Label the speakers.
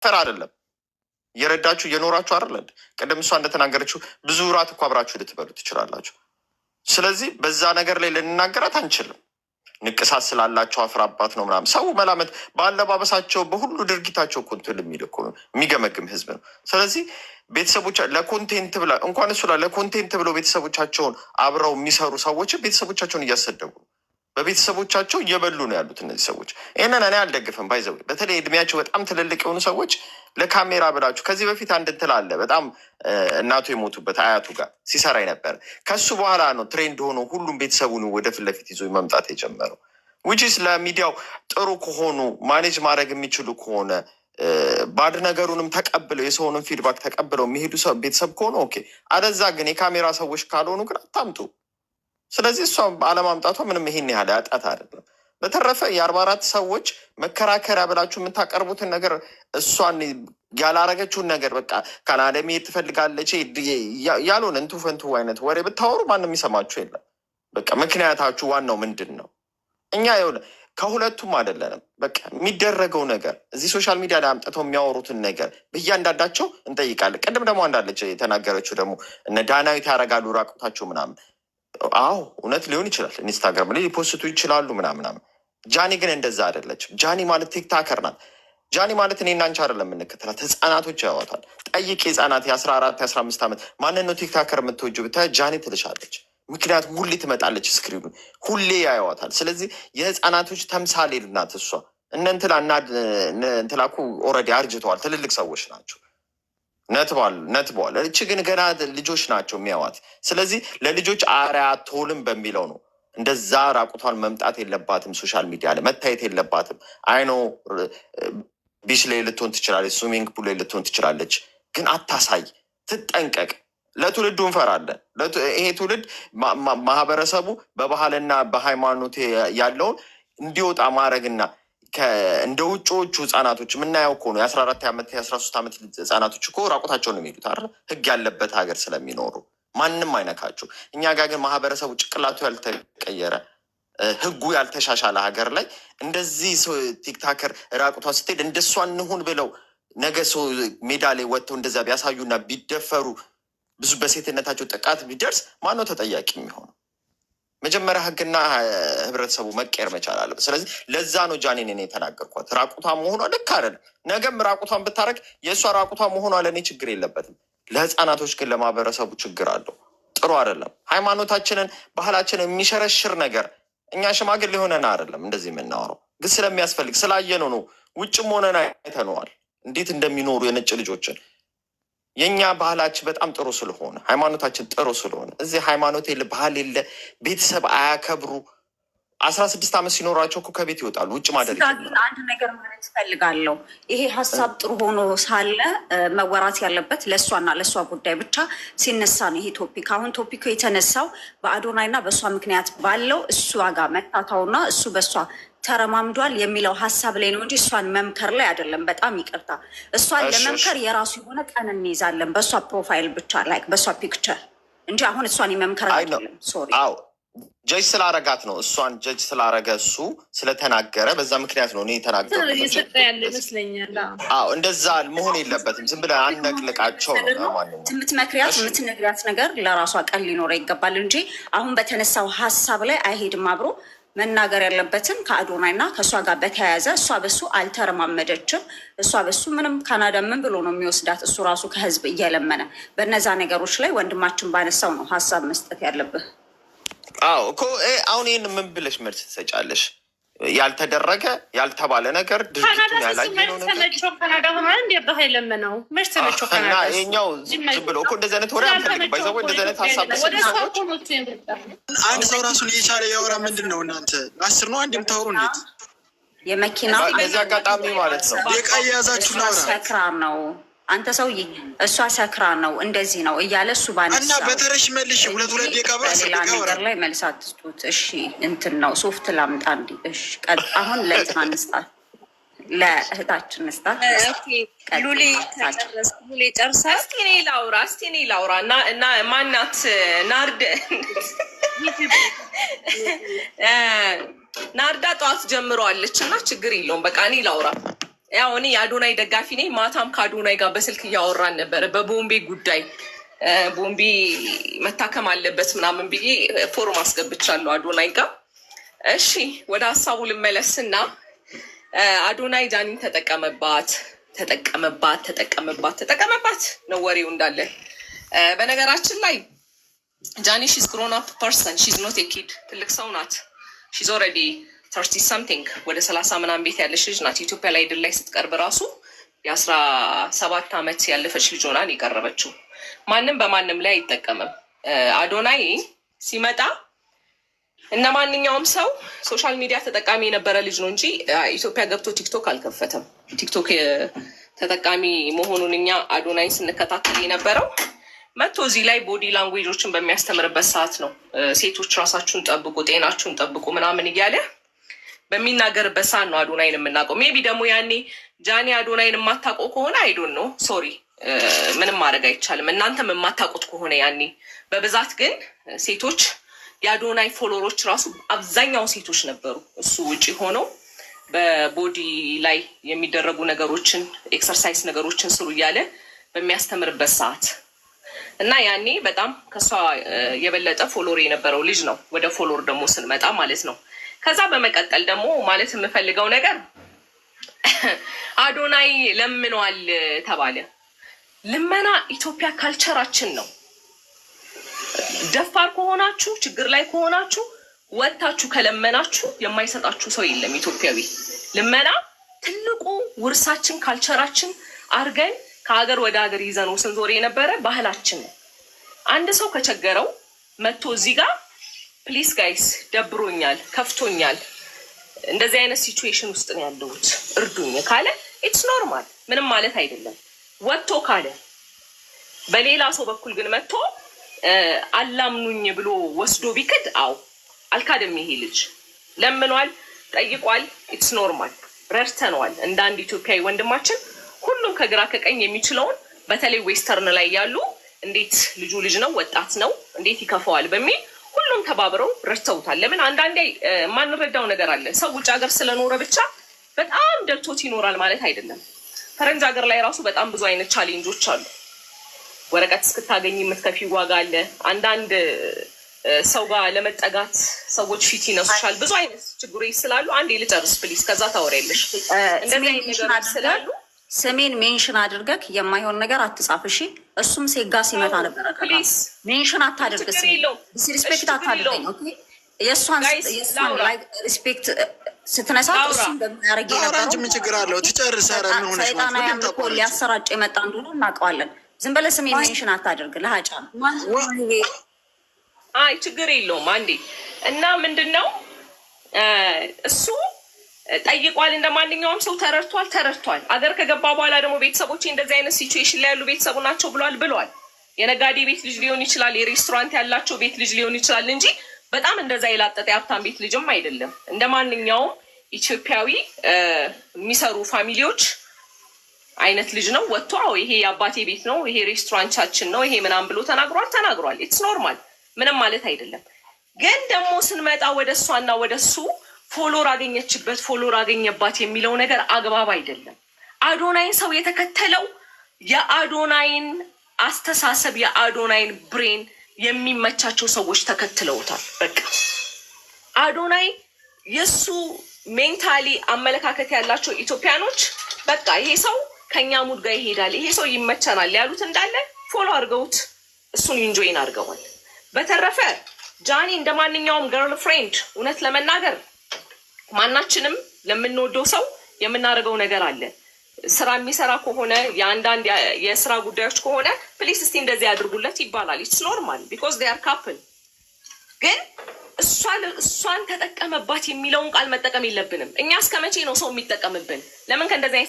Speaker 1: ፈር አይደለም እየረዳችሁ እየኖራችሁ አይደል? ቀደም እሷ እንደተናገረችው ብዙ ራት እኮ አብራችሁ ልትበሉ ትችላላችሁ። ስለዚህ በዛ ነገር ላይ ልንናገራት አንችልም። ንቅሳት ስላላቸው አፍራባት ነው ምናምን ሰው መላመት በአለባበሳቸው በሁሉ ድርጊታቸው ኮንትል የሚል እኮ የሚገመግም ህዝብ ነው። ስለዚህ ቤተሰቦቻ ለኮንቴንት ብላ እንኳን እሱ ለኮንቴንት ብለው ቤተሰቦቻቸውን አብረው የሚሰሩ ሰዎችን ቤተሰቦቻቸውን እያሰደቡ በቤተሰቦቻቸው እየበሉ ነው ያሉት እነዚህ ሰዎች። ይህንን እኔ አልደግፍም። ባይዘው በተለይ እድሜያቸው በጣም ትልልቅ የሆኑ ሰዎች ለካሜራ ብላችሁ ከዚህ በፊት አንድ እንትን አለ በጣም እናቱ የሞቱበት አያቱ ጋር ሲሰራ ነበር። ከሱ በኋላ ነው ትሬንድ ሆኖ ሁሉም ቤተሰቡን ወደ ፊት ለፊት ይዞ መምጣት የጀመረው። ውጪስ ለሚዲያው ጥሩ ከሆኑ ማኔጅ ማድረግ የሚችሉ ከሆነ ባድ ነገሩንም ተቀብለው የሰውንም ፊድባክ ተቀብለው የሚሄዱ ቤተሰብ ከሆነ ኦኬ። አለዛ ግን የካሜራ ሰዎች ካልሆኑ ግን አታምጡ። ስለዚህ እሷ አለማምጣቷ ምንም ይሄን ያህል ያጣት አይደለም። በተረፈ የ44 ሰዎች መከራከሪያ ብላችሁ የምታቀርቡትን ነገር እሷን ያላረገችውን ነገር በቃ ካናዳ መሄድ ትፈልጋለች ያልሆነ እንቱ ፈንቱ አይነት ወሬ ብታወሩ ማንም የሚሰማችሁ የለም። በቃ ምክንያታችሁ ዋናው ምንድን ነው? እኛ የሆነ ከሁለቱም አይደለንም። በቃ የሚደረገው ነገር እዚህ ሶሻል ሚዲያ ላይ አምጥተው የሚያወሩትን ነገር በእያንዳንዳቸው እንጠይቃለን። ቅድም ደግሞ አንዳለች የተናገረችው ደግሞ እነ ዳናዊት ያደርጋሉ ራቁታቸው ምናምን። አዎ እውነት ሊሆን ይችላል። ኢንስታግራም ላይ ሊፖስቱ ይችላሉ ምናምናም። ጃኒ ግን እንደዛ አይደለችም። ጃኒ ማለት ቲክታከር ናት። ጃኒ ማለት እኔና አንቺ አይደለም የምንከተላት፣ ህፃናቶች ያዋታል። ጠይቄ ህፃናት የ14 የ15 ዓመት ማንን ነው ቲክታከር የምትወጂው ብታይ ጃኒ ትልሻለች። ምክንያቱም ሁሌ ትመጣለች፣ ስክሪኑ ሁሌ ያየዋታል። ስለዚህ የህፃናቶች ተምሳሌ ናት እሷ። እነ እንትላ እኮ ኦልሬዲ አርጅተዋል፣ ትልልቅ ሰዎች ናቸው። ነትበዋል። እች ግን ገና ልጆች ናቸው የሚያዋት። ስለዚህ ለልጆች አርአያ አትሆንም በሚለው ነው እንደዛ ራቁቷን መምጣት የለባትም፣ ሶሻል ሚዲያ ላይ መታየት የለባትም። አይኖ ቢች ላይ ልትሆን ትችላለች፣ ስዊሚንግ ፑል ላይ ልትሆን ትችላለች፣ ግን አታሳይ፣ ትጠንቀቅ። ለትውልዱ እንፈራለን። ይሄ ትውልድ ማህበረሰቡ በባህልና በሃይማኖት ያለውን እንዲወጣ ማድረግና እንደ ውጭዎቹ ህጻናቶች የምናየው እኮ ነው። የ14 ዓመት የ13 ዓመት ህጻናቶች እኮ ራቁታቸውን የሚሄዱት አይደል? ህግ ያለበት ሀገር ስለሚኖሩ ማንም አይነካቸው። እኛ ጋር ግን ማህበረሰቡ ጭቅላቱ ያልተቀየረ ህጉ ያልተሻሻለ ሀገር ላይ እንደዚህ ቲክታከር ራቁቷን ስትሄድ እንደሷ እንሁን ብለው ነገ ሰው ሜዳ ላይ ወጥተው እንደዛ ቢያሳዩና ቢደፈሩ ብዙ በሴትነታቸው ጥቃት ቢደርስ ማነው ተጠያቂ የሚሆነው? መጀመሪያ ህግና ህብረተሰቡ መቀየር መቻል አለበት። ስለዚህ ለዛ ነው ጃኒን እኔ የተናገርኳት። ራቁቷ መሆኗ ልክ አይደለም። ነገም ራቁቷን ብታረግ የእሷ ራቁቷ መሆኗ ለእኔ ችግር የለበትም። ለህፃናቶች ግን ለማህበረሰቡ ችግር አለው። ጥሩ አይደለም። ሃይማኖታችንን ባህላችንን የሚሸረሽር ነገር እኛ ሽማግሌ ሆነን አይደለም እንደዚህ የምናወራው፣ ግን ስለሚያስፈልግ ስላየነው ነው። ውጭም ሆነን አይተነዋል እንዴት እንደሚኖሩ የነጭ ልጆችን። የእኛ ባህላችን በጣም ጥሩ ስለሆነ ሃይማኖታችን ጥሩ ስለሆነ እዚህ ሃይማኖት የለ ባህል የለ ቤተሰብ አያከብሩ 16 ዓመት ሲኖራቸው እኮ ከቤት ይወጣሉ። ውጭ ማደር
Speaker 2: አንድ ነገር ማለት እፈልጋለሁ። ይሄ ሀሳብ ጥሩ ሆኖ ሳለ መወራት ያለበት ለእሷና ለእሷ ጉዳይ ብቻ ሲነሳ ነው ይሄ ቶፒክ። አሁን ቶፒኩ የተነሳው በአዶናይና በእሷ ምክንያት ባለው እሷ ጋር መታታውና እሱ በእሷ ተረማምዷል የሚለው ሀሳብ ላይ ነው እንጂ እሷን መምከር ላይ አይደለም። በጣም ይቅርታ። እሷን ለመምከር የራሱ የሆነ ቀን እንይዛለን በእሷ ፕሮፋይል ብቻ ላይ በእሷ ፒክቸር እንጂ አሁን እሷን የመምከር አይደለም። ሶሪ
Speaker 1: ጀጅ ስላረጋት ነው። እሷን ጀጅ ስላረገ እሱ ስለተናገረ በዛ ምክንያት ነው እኔ የተናገሩ
Speaker 2: ይመስለኛል።
Speaker 1: እንደዛ መሆን የለበትም። ዝም ብለህ አነቅልቃቸው ነው።
Speaker 2: የምትመክሪያት የምትነግሪያት ነገር ለራሷ ቀን ሊኖረ ይገባል እንጂ አሁን በተነሳው ሀሳብ ላይ አይሄድም። አብሮ መናገር ያለበትን ከአዶናይና ከእሷ ጋር በተያያዘ እሷ በሱ አልተረማመደችም። እሷ በሱ ምንም ካናዳ ምን ብሎ ነው የሚወስዳት? እሱ ራሱ ከህዝብ እየለመነ በነዛ ነገሮች ላይ ወንድማችን ባነሳው ነው ሀሳብ መስጠት ያለብህ።
Speaker 1: እኮ አሁን ይህን ምን ብለሽ መልስ ትሰጫለሽ? ያልተደረገ ያልተባለ ነገር ድርጊቱን ያላየነው
Speaker 3: ካናዳ ሆኗል እንዲ ባህል ለመነው መች ተመቸው ካናዳ
Speaker 1: ይኸኛው ዝም ብሎ እኮ እንደዚህ አይነት ወሬ አንፈልግም። ባይዘው እንደዚህ አይነት ሀሳብ
Speaker 4: አንድ ሰው ራሱን እየቻለ ያወራ። ምንድን ነው እናንተ 10 ነው አንድ የምታወሩ? እንዴት
Speaker 2: የመኪና
Speaker 1: በዚህ አጋጣሚ ማለት ነው
Speaker 4: ደቃ የያዛችሁ ነው
Speaker 2: ሰክራ ነው አንተ ሰውዬ እሷ ሰክራ ነው እንደዚህ ነው እያለ እሱ ባነሳው
Speaker 4: እና በተረሽ መልሽ ሁለት ደቂቃ
Speaker 2: በሌላ ነገር ላይ መልስ አትስጡት። እሺ እንትን ነው ሶፍት ላምጣ እንዲ እሺ አሁን ለእንትና እንስጣት፣ ለእህታችን እንስጣት።
Speaker 3: ሉሌ ጨርሳ እስቲ እኔ ላውራ እና ማናት ናርዳ ጠዋት ጀምረዋለች እና ችግር የለውም በቃ እኔ ላውራ ያው እኔ የአዶናይ ደጋፊ ነኝ። ማታም ከአዶናይ ጋር በስልክ እያወራን ነበረ በቦምቤ ጉዳይ። ቦምቤ መታከም አለበት ምናምን ብዬ ፎርም አስገብቻለሁ አዶናይ ጋር። እሺ ወደ ሀሳቡ ልመለስና አዶናይ ጃኒን ተጠቀመባት ነው ወሬው እንዳለ። በነገራችን ላይ ጃኒ ሺዝ ግሮን አፕ ፐርሰን ሺዝ ኖት ኤ ኪድ፣ ትልቅ ሰው ናት። ሺዝ ኦልሬዲ 30 something ወደ 30 ምናምን ቤት ያለች ልጅ ናት። ኢትዮጵያ ላይ ድል ላይ ስትቀርብ ራሱ የ17 ዓመት ያለፈች ልጅ ሆናን የቀረበችው። ማንም በማንም ላይ አይጠቀምም። አዶናይ ሲመጣ እነ ማንኛውም ሰው ሶሻል ሚዲያ ተጠቃሚ የነበረ ልጅ ነው እንጂ ኢትዮጵያ ገብቶ ቲክቶክ አልከፈተም። ቲክቶክ ተጠቃሚ መሆኑን እኛ አዶናይን ስንከታተል የነበረው መጥቶ እዚህ ላይ ቦዲ ላንጉዌጆችን በሚያስተምርበት ሰዓት ነው። ሴቶች ራሳችሁን ጠብቁ፣ ጤናችሁን ጠብቁ ምናምን እያለ በሚናገርበት ሰዓት ነው አዶናይን የምናውቀው። ሜቢ ደግሞ ያኔ ጃኒ አዶናይን የማታውቀው ከሆነ አይዶን ነው ሶሪ፣ ምንም ማድረግ አይቻልም። እናንተም የማታውቁት ከሆነ ያኔ በብዛት ግን ሴቶች የአዶናይ ፎሎወሮች ራሱ አብዛኛው ሴቶች ነበሩ። እሱ ውጭ ሆነው በቦዲ ላይ የሚደረጉ ነገሮችን ኤክሰርሳይዝ ነገሮችን ስሩ እያለ በሚያስተምርበት ሰዓት እና ያኔ በጣም ከሷ የበለጠ ፎሎወር የነበረው ልጅ ነው። ወደ ፎሎወር ደግሞ ስንመጣ ማለት ነው። ከዛ በመቀጠል ደግሞ ማለት የምፈልገው ነገር አዶናይ ለምኗል ተባለ። ልመና ኢትዮጵያ ካልቸራችን ነው። ደፋር ከሆናችሁ ችግር ላይ ከሆናችሁ ወጥታችሁ ከለመናችሁ የማይሰጣችሁ ሰው የለም። ኢትዮጵያዊ ልመና ትልቁ ውርሳችን ካልቸራችን አርገን ከሀገር ወደ ሀገር ይዘነው ስንዞር የነበረ ባህላችን ነው። አንድ ሰው ከቸገረው መጥቶ እዚህ ጋር ፕሊስ ጋይስ ደብሮኛል፣ ከፍቶኛል፣ እንደዚህ አይነት ሲቹዌሽን ውስጥ ነው ያለሁት እርዱኝ ካለ ኢትስ ኖርማል፣ ምንም ማለት አይደለም። ወጥቶ ካለ በሌላ ሰው በኩል ግን መጥቶ አላምኑኝ ብሎ ወስዶ ቢክድ አልካደም። ይሄ ልጅ ለምኗል፣ ጠይቋል፣ ኢትስ ኖርማል፣ ረድተነዋል። እንደ አንድ ኢትዮጵያዊ ወንድማችን ሁሉም ከግራ ከቀኝ የሚችለውን በተለይ ዌስተርን ላይ ያሉ እንዴት ልጁ ልጅ ነው ወጣት ነው እንዴት ይከፈዋል በሚል ሁሉም ተባብረው ረድተውታል። ለምን አንዳንዴ የማንረዳው ነገር አለ። ሰው ውጭ ሀገር ስለኖረ ብቻ በጣም ደልቶት ይኖራል ማለት አይደለም። ፈረንጅ ሀገር ላይ ራሱ በጣም ብዙ አይነት ቻሌንጆች አሉ። ወረቀት እስክታገኝ የምትከፊ ዋጋ አለ። አንዳንድ ሰው ጋር ለመጠጋት ሰዎች ፊት ይነሱሻል። ብዙ አይነት ችግሮች ስላሉ አንዴ ልጨርስ ፕሊዝ፣ ከዛ ታወሪያለሽ። እንደዚህ አይነት ነገሮች ስላሉ
Speaker 2: ስሜን ሜንሽን አድርገህ የማይሆን ነገር አትጻፍ እሺ። እሱም ሴጋ ሲመታ ነበረ። ሜንሽን አታድርግ፣ ዲስሪስፔክት አታድርገኝ። ኦኬ የእሷን ላይ ሪስፔክት ስትነሳ እሱ እንደሚያደርግ
Speaker 4: የነበረው ምን ችግር አለው? ትጨርስ።
Speaker 2: ሰይጣናዊ አምልኮ ሊያሰራጭ የመጣ እንደሆነ እናውቀዋለን። ዝም በለ ስሜን ሜንሽን አታድርግ። ለሀጫ
Speaker 3: አይ ችግር የለውም አንዴ እና ምንድን ነው እሱ ጠይቋል። እንደ ማንኛውም ሰው ተረድቷል። አገር ከገባ በኋላ ደግሞ ቤተሰቦቼ እንደዚህ አይነት ሲቹዌሽን ላይ ያሉ ቤተሰቡ ናቸው ብሏል። የነጋዴ ቤት ልጅ ሊሆን ይችላል፣ የሬስቶራንት ያላቸው ቤት ልጅ ሊሆን ይችላል እንጂ በጣም እንደዛ የላጠጠ የሀብታም ቤት ልጅም አይደለም። እንደ ማንኛውም ኢትዮጵያዊ የሚሰሩ ፋሚሊዎች አይነት ልጅ ነው። ወጥቶ ይሄ የአባቴ ቤት ነው፣ ይሄ ሬስቶራንታችን ነው፣ ይሄ ምናምን ብሎ ተናግሯል። ኢትስ ኖርማል፣ ምንም ማለት አይደለም። ግን ደግሞ ስንመጣ ወደ እሷና ወደ እሱ ፎሎር አገኘችበት ፎሎር አገኘባት የሚለው ነገር አግባብ አይደለም። አዶናይን ሰው የተከተለው የአዶናይን አስተሳሰብ የአዶናይን ብሬን የሚመቻቸው ሰዎች ተከትለውታል። በቃ አዶናይ የእሱ ሜንታሊ አመለካከት ያላቸው ኢትዮጵያኖች በቃ ይሄ ሰው ከኛ ሙድ ጋር ይሄዳል፣ ይሄ ሰው ይመቸናል ያሉት እንዳለ ፎሎ አድርገውት እሱን ኢንጆይን አድርገዋል። በተረፈ ጃኒ እንደ ማንኛውም ገርል ፍሬንድ እውነት ለመናገር ማናችንም ለምንወደው ሰው የምናደርገው ነገር አለ። ስራ የሚሰራ ከሆነ የአንዳንድ የስራ ጉዳዮች ከሆነ ፕሊስ እስቲ እንደዚህ ያድርጉለት ይባላል። ኢትስ ኖርማል ቢኮዝ ዴይ አር ካፕል። ግን እሷን ተጠቀመባት የሚለውን ቃል መጠቀም የለብንም። እኛ እስከ መቼ ነው ሰው የሚጠቀምብን? ለምን ከእንደዚህ